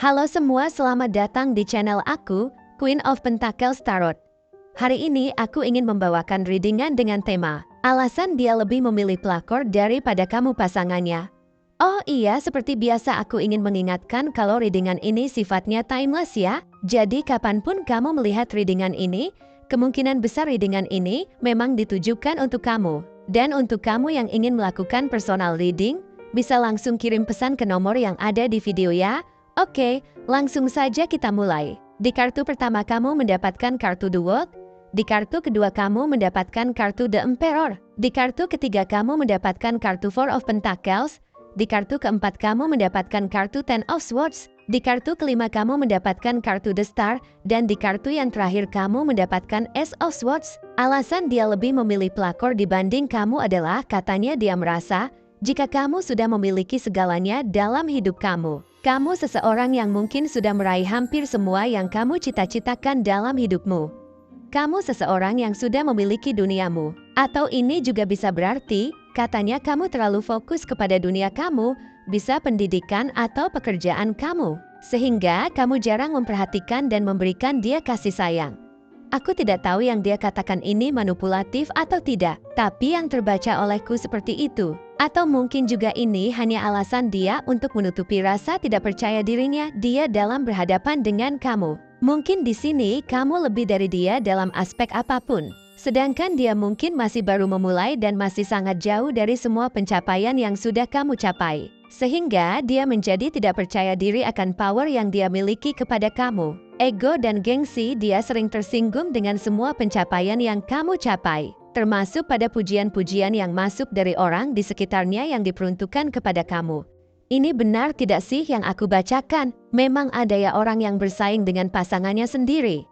Halo semua, selamat datang di channel aku, Queen of Pentacles Tarot. Hari ini aku ingin membawakan readingan dengan tema alasan dia lebih memilih pelakor daripada kamu pasangannya. Oh iya, seperti biasa aku ingin mengingatkan kalau readingan ini sifatnya timeless ya. Jadi kapanpun kamu melihat readingan ini, kemungkinan besar readingan ini memang ditujukan untuk kamu. Dan untuk kamu yang ingin melakukan personal reading, bisa langsung kirim pesan ke nomor yang ada di video ya. Oke, langsung saja kita mulai. Di kartu pertama kamu mendapatkan kartu The World. Di kartu kedua kamu mendapatkan kartu The Emperor. Di kartu ketiga kamu mendapatkan kartu Four of Pentacles. Di kartu keempat kamu mendapatkan kartu Ten of Swords. Di kartu kelima kamu mendapatkan kartu The Star. Dan di kartu yang terakhir kamu mendapatkan Ace of Swords. Alasan dia lebih memilih pelakor dibanding kamu adalah katanya dia merasa jika kamu sudah memiliki segalanya dalam hidup kamu. Kamu seseorang yang mungkin sudah meraih hampir semua yang kamu cita-citakan dalam hidupmu. Kamu seseorang yang sudah memiliki duniamu. Atau ini juga bisa berarti, katanya kamu terlalu fokus kepada dunia kamu, bisa pendidikan atau pekerjaan kamu. Sehingga kamu jarang memperhatikan dan memberikan dia kasih sayang. Aku tidak tahu yang dia katakan ini manipulatif atau tidak, tapi yang terbaca olehku seperti itu. Atau mungkin juga ini hanya alasan dia untuk menutupi rasa tidak percaya dirinya dia dalam berhadapan dengan kamu. Mungkin di sini kamu lebih dari dia dalam aspek apapun. Sedangkan dia mungkin masih baru memulai dan masih sangat jauh dari semua pencapaian yang sudah kamu capai. Sehingga dia menjadi tidak percaya diri akan power yang dia miliki kepada kamu. Ego dan gengsi, dia sering tersinggung dengan semua pencapaian yang kamu capai. Termasuk pada pujian-pujian yang masuk dari orang di sekitarnya yang diperuntukkan kepada kamu. Ini benar tidak sih yang aku bacakan? Memang ada ya orang yang bersaing dengan pasangannya sendiri.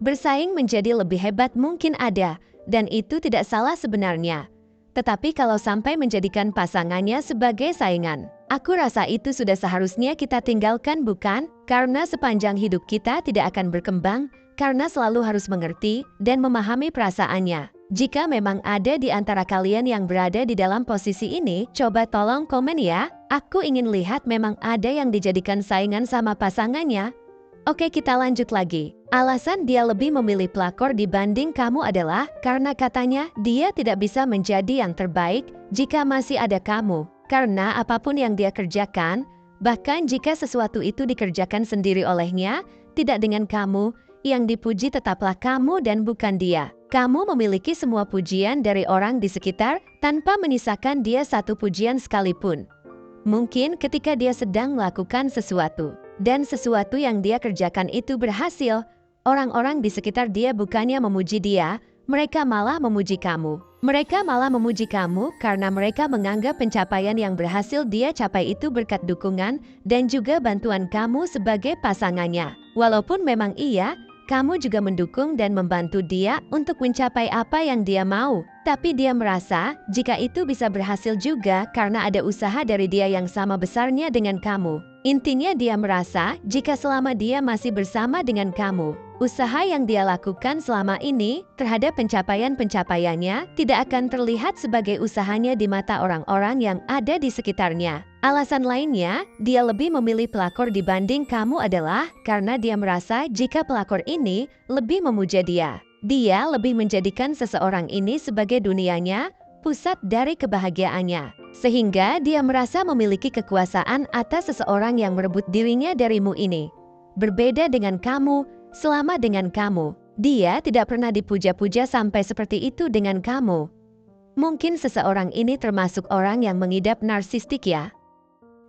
Bersaing menjadi lebih hebat mungkin ada, dan itu tidak salah sebenarnya. Tetapi kalau sampai menjadikan pasangannya sebagai saingan, aku rasa itu sudah seharusnya kita tinggalkan bukan? Karena sepanjang hidup kita tidak akan berkembang, karena selalu harus mengerti dan memahami perasaannya. Jika memang ada di antara kalian yang berada di dalam posisi ini, coba tolong komen ya. Aku ingin lihat memang ada yang dijadikan saingan sama pasangannya. Oke, kita lanjut lagi. Alasan dia lebih memilih pelakor dibanding kamu adalah karena katanya dia tidak bisa menjadi yang terbaik jika masih ada kamu. Karena apapun yang dia kerjakan, bahkan jika sesuatu itu dikerjakan sendiri olehnya, tidak dengan kamu, yang dipuji tetaplah kamu dan bukan dia. Kamu memiliki semua pujian dari orang di sekitar tanpa menyisakan dia satu pujian sekalipun. Mungkin ketika dia sedang melakukan sesuatu, dan sesuatu yang dia kerjakan itu berhasil, orang-orang di sekitar dia bukannya memuji dia, mereka malah memuji kamu. Mereka malah memuji kamu karena mereka menganggap pencapaian yang berhasil dia capai itu berkat dukungan dan juga bantuan kamu sebagai pasangannya. Walaupun memang iya, kamu juga mendukung dan membantu dia untuk mencapai apa yang dia mau. Tapi dia merasa jika itu bisa berhasil juga karena ada usaha dari dia yang sama besarnya dengan kamu. Intinya dia merasa jika selama dia masih bersama dengan kamu, usaha yang dia lakukan selama ini terhadap pencapaian-pencapaiannya tidak akan terlihat sebagai usahanya di mata orang-orang yang ada di sekitarnya. Alasan lainnya, dia lebih memilih pelakor dibanding kamu adalah karena dia merasa jika pelakor ini lebih memuja dia. Dia lebih menjadikan seseorang ini sebagai dunianya, pusat dari kebahagiaannya. Sehingga dia merasa memiliki kekuasaan atas seseorang yang merebut dirinya darimu ini. Berbeda dengan kamu, selama dengan kamu, dia tidak pernah dipuja-puja sampai seperti itu dengan kamu. Mungkin seseorang ini termasuk orang yang mengidap narsistik ya.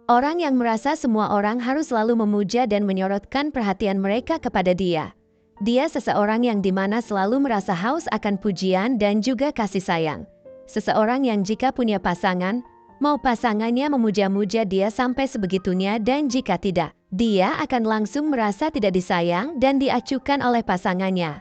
Orang yang merasa semua orang harus selalu memuja dan menyorotkan perhatian mereka kepada dia. Dia seseorang yang dimana selalu merasa haus akan pujian dan juga kasih sayang. Seseorang yang jika punya pasangan, mau pasangannya memuja-muja dia sampai sebegitunya dan jika tidak, dia akan langsung merasa tidak disayang dan diacuhkan oleh pasangannya.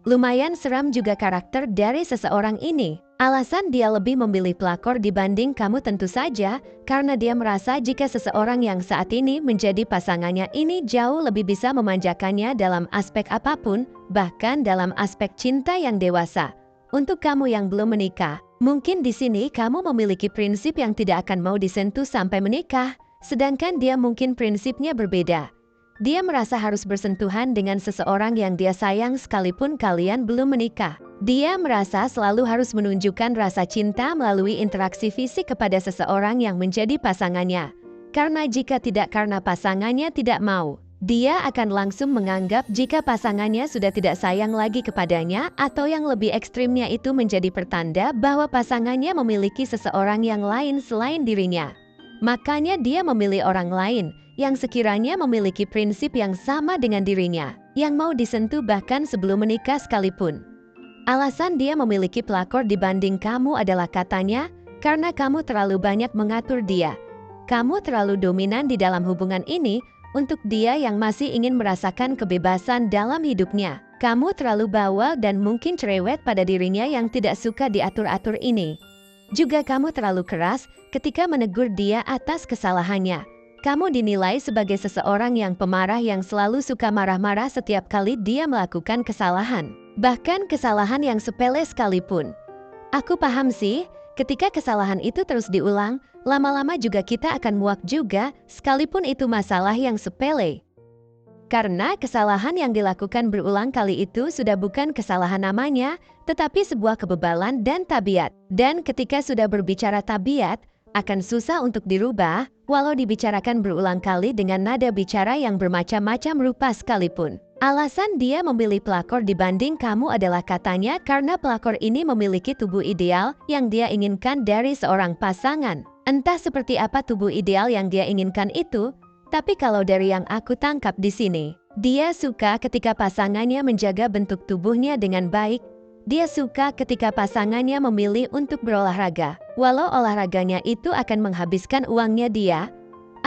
Lumayan seram juga karakter dari seseorang ini. Alasan dia lebih memilih pelakor dibanding kamu tentu saja karena dia merasa jika seseorang yang saat ini menjadi pasangannya ini jauh lebih bisa memanjakannya dalam aspek apapun, bahkan dalam aspek cinta yang dewasa. Untuk kamu yang belum menikah, mungkin di sini kamu memiliki prinsip yang tidak akan mau disentuh sampai menikah, sedangkan dia mungkin prinsipnya berbeda. Dia merasa harus bersentuhan dengan seseorang yang dia sayang sekalipun kalian belum menikah. Dia merasa selalu harus menunjukkan rasa cinta melalui interaksi fisik kepada seseorang yang menjadi pasangannya. Karena jika tidak karena pasangannya tidak mau, dia akan langsung menganggap jika pasangannya sudah tidak sayang lagi kepadanya atau yang lebih ekstrimnya itu menjadi pertanda bahwa pasangannya memiliki seseorang yang lain selain dirinya. Makanya dia memilih orang lain yang sekiranya memiliki prinsip yang sama dengan dirinya, yang mau disentuh bahkan sebelum menikah sekalipun. Alasan dia memiliki pelakor dibanding kamu adalah katanya, karena kamu terlalu banyak mengatur dia. Kamu terlalu dominan di dalam hubungan ini untuk dia yang masih ingin merasakan kebebasan dalam hidupnya. Kamu terlalu bawel dan mungkin cerewet pada dirinya yang tidak suka diatur-atur ini. Juga kamu terlalu keras ketika menegur dia atas kesalahannya. Kamu dinilai sebagai seseorang yang pemarah yang selalu suka marah-marah setiap kali dia melakukan kesalahan. Bahkan kesalahan yang sepele sekalipun. Aku paham sih, ketika kesalahan itu terus diulang, lama-lama juga kita akan muak juga, sekalipun itu masalah yang sepele. Karena kesalahan yang dilakukan berulang kali itu sudah bukan kesalahan namanya, tetapi sebuah kebebalan dan tabiat. Dan ketika sudah berbicara tabiat, akan susah untuk dirubah, walau dibicarakan berulang kali dengan nada bicara yang bermacam-macam rupa sekalipun. Alasan dia memilih pelakor dibanding kamu adalah katanya karena pelakor ini memiliki tubuh ideal yang dia inginkan dari seorang pasangan. Entah seperti apa tubuh ideal yang dia inginkan itu, tapi kalau dari yang aku tangkap di sini, dia suka ketika pasangannya menjaga bentuk tubuhnya dengan baik. Dia suka ketika pasangannya memilih untuk berolahraga, walau olahraganya itu akan menghabiskan uangnya dia.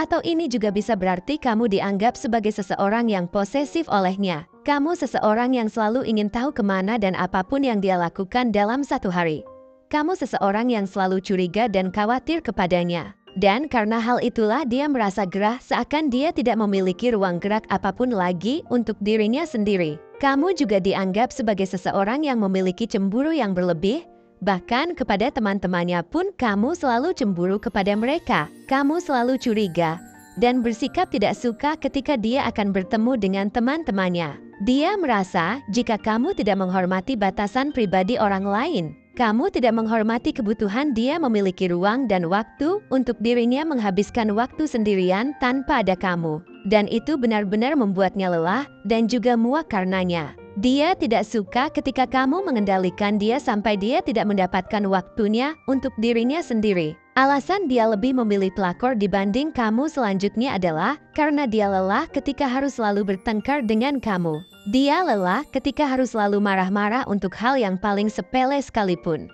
Atau ini juga bisa berarti kamu dianggap sebagai seseorang yang posesif olehnya. Kamu seseorang yang selalu ingin tahu kemana dan apapun yang dia lakukan dalam satu hari. Kamu seseorang yang selalu curiga dan khawatir kepadanya. Dan karena hal itulah dia merasa gerah seakan dia tidak memiliki ruang gerak apapun lagi untuk dirinya sendiri. Kamu juga dianggap sebagai seseorang yang memiliki cemburu yang berlebih. Bahkan kepada teman-temannya pun kamu selalu cemburu kepada mereka. Kamu selalu curiga dan bersikap tidak suka ketika dia akan bertemu dengan teman-temannya. Dia merasa jika kamu tidak menghormati batasan pribadi orang lain, kamu tidak menghormati kebutuhan dia memiliki ruang dan waktu untuk dirinya menghabiskan waktu sendirian tanpa ada kamu. Dan itu benar-benar membuatnya lelah dan juga muak karenanya. Dia tidak suka ketika kamu mengendalikan dia sampai dia tidak mendapatkan waktunya untuk dirinya sendiri. Alasan dia lebih memilih pelakor dibanding kamu selanjutnya adalah karena dia lelah ketika harus selalu bertengkar dengan kamu. Dia lelah ketika harus selalu marah-marah untuk hal yang paling sepele sekalipun.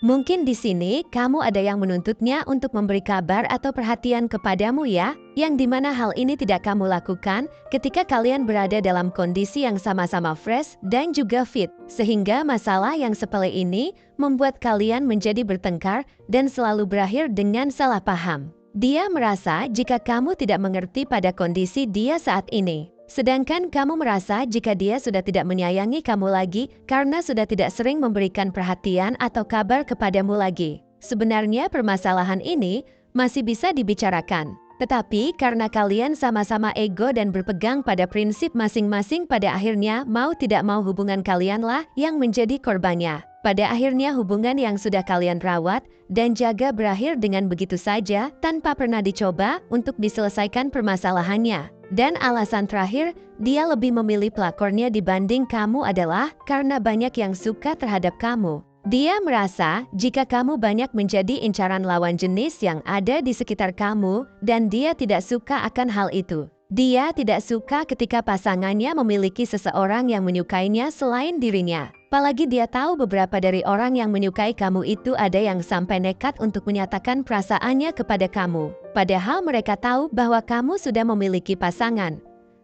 Mungkin di sini kamu ada yang menuntutnya untuk memberi kabar atau perhatian kepadamu ya, yang dimana hal ini tidak kamu lakukan ketika kalian berada dalam kondisi yang sama-sama fresh dan juga fit. Sehingga masalah yang sepele ini membuat kalian menjadi bertengkar dan selalu berakhir dengan salah paham. Dia merasa jika kamu tidak mengerti pada kondisi dia saat ini. Sedangkan kamu merasa jika dia sudah tidak menyayangi kamu lagi karena sudah tidak sering memberikan perhatian atau kabar kepadamu lagi. Sebenarnya permasalahan ini masih bisa dibicarakan. Tetapi karena kalian sama-sama ego dan berpegang pada prinsip masing-masing, pada akhirnya mau tidak mau hubungan kalianlah yang menjadi korbannya. Pada akhirnya hubungan yang sudah kalian rawat dan jaga berakhir dengan begitu saja tanpa pernah dicoba untuk diselesaikan permasalahannya. Dan alasan terakhir, dia lebih memilih pelakornya dibanding kamu adalah karena banyak yang suka terhadap kamu. Dia merasa jika kamu banyak menjadi incaran lawan jenis yang ada di sekitar kamu dan dia tidak suka akan hal itu. Dia tidak suka ketika pasangannya memiliki seseorang yang menyukainya selain dirinya. Apalagi dia tahu beberapa dari orang yang menyukai kamu itu ada yang sampai nekat untuk menyatakan perasaannya kepada kamu. Padahal mereka tahu bahwa kamu sudah memiliki pasangan.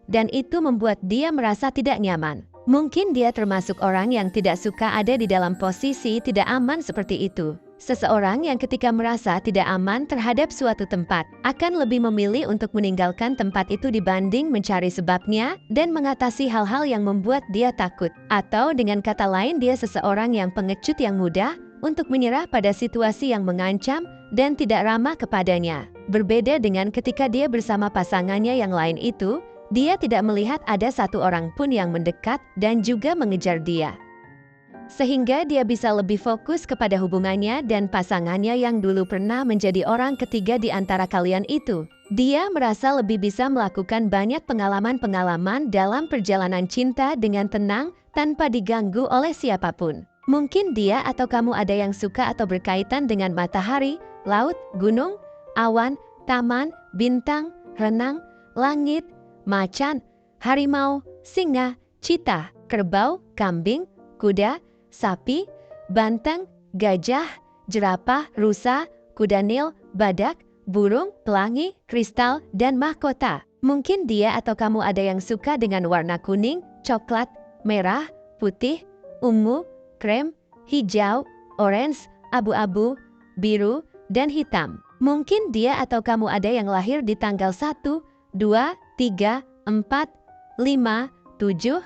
Dan itu membuat dia merasa tidak nyaman. Mungkin dia termasuk orang yang tidak suka ada di dalam posisi tidak aman seperti itu. Seseorang yang ketika merasa tidak aman terhadap suatu tempat akan lebih memilih untuk meninggalkan tempat itu dibanding mencari sebabnya dan mengatasi hal-hal yang membuat dia takut. Atau dengan kata lain, dia seseorang yang pengecut yang mudah untuk menyerah pada situasi yang mengancam dan tidak ramah kepadanya. Berbeda dengan ketika dia bersama pasangannya yang lain itu, Dia tidak melihat ada satu orang pun yang mendekat dan juga mengejar dia. Sehingga dia bisa lebih fokus kepada hubungannya dan pasangannya yang dulu pernah menjadi orang ketiga di antara kalian itu. Dia merasa lebih bisa melakukan banyak pengalaman-pengalaman dalam perjalanan cinta dengan tenang tanpa diganggu oleh siapapun. Mungkin dia atau kamu ada yang suka atau berkaitan dengan matahari, laut, gunung, awan, taman, bintang, renang, langit, macan, harimau, singa, cheetah, kerbau, kambing, kuda, sapi, banteng, gajah, jerapah, rusa, kuda nil, badak, burung, pelangi, kristal, dan mahkota. Mungkin dia atau kamu ada yang suka dengan warna kuning, coklat, merah, putih, ungu, krem, hijau, orange, abu-abu, biru, dan hitam. Mungkin dia atau kamu ada yang lahir di tanggal 1, 2, 3, 4, 5, 7,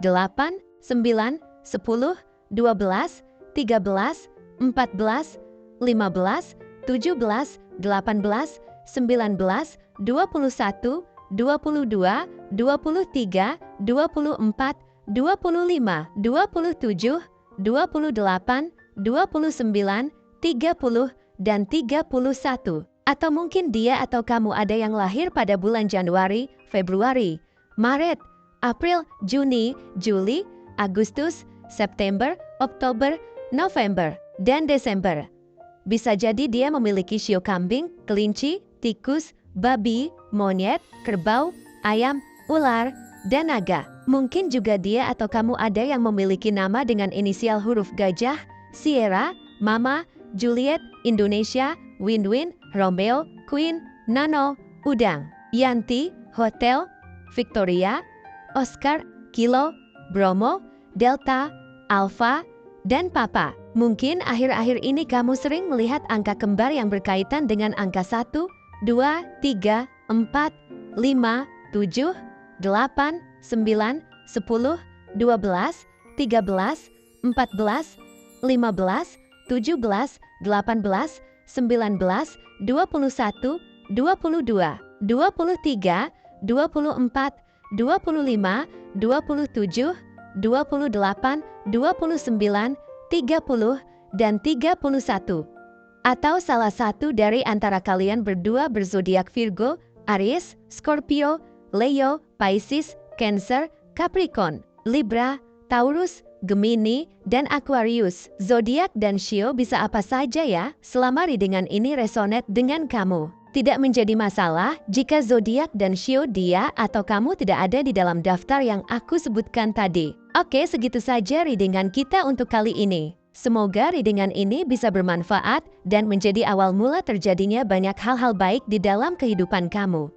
8, 9, 10, 12, 13, 14, 15, 17, 18, 19, 20, 21, 22, 23, 24, 25, 27, 28, 29, 30, dan 31. Atau mungkin dia atau kamu ada yang lahir pada bulan Januari, Februari, Maret, April, Juni, Juli, Agustus, September, Oktober, November, dan Desember. Bisa jadi dia memiliki shio kambing, kelinci, tikus, babi, monyet, kerbau, ayam, ular, dan naga. Mungkin juga dia atau kamu ada yang memiliki nama dengan inisial huruf gajah, Sierra, Mama, Juliet, Indonesia, Win-Win, Romeo, Queen, Nano, Udang, Yanti, Hotel, Victoria, Oscar, Kilo, Bromo, Delta, Alpha, dan Papa. Mungkin akhir-akhir ini kamu sering melihat angka kembar yang berkaitan dengan angka 1, 2, 3, 4, 5, 7, 8, 9, 10, 12, 13, 14, 15, 17, 18, 19, 21, 22, 23, 24, 25, 27, 28, 29, 30, dan 31. Atau salah satu dari antara kalian berdua berzodiak Virgo, Aries, Scorpio, Leo, Pisces, Cancer, Capricorn, Libra, Taurus, Gemini, dan Aquarius. Zodiak dan shio bisa apa saja ya, selama readingan ini resonate dengan kamu. Tidak menjadi masalah jika zodiak dan shio dia atau kamu tidak ada di dalam daftar yang aku sebutkan tadi. Oke, segitu saja readingan kita untuk kali ini. Semoga readingan ini bisa bermanfaat dan menjadi awal mula terjadinya banyak hal-hal baik di dalam kehidupan kamu.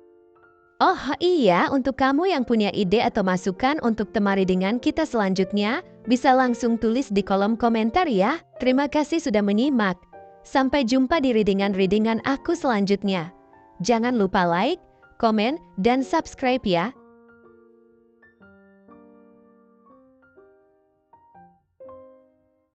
Oh iya, untuk kamu yang punya ide atau masukan untuk tema readingan kita selanjutnya, bisa langsung tulis di kolom komentar ya. Terima kasih sudah menyimak. Sampai jumpa di readingan-readingan aku selanjutnya. Jangan lupa like, komen, dan subscribe ya.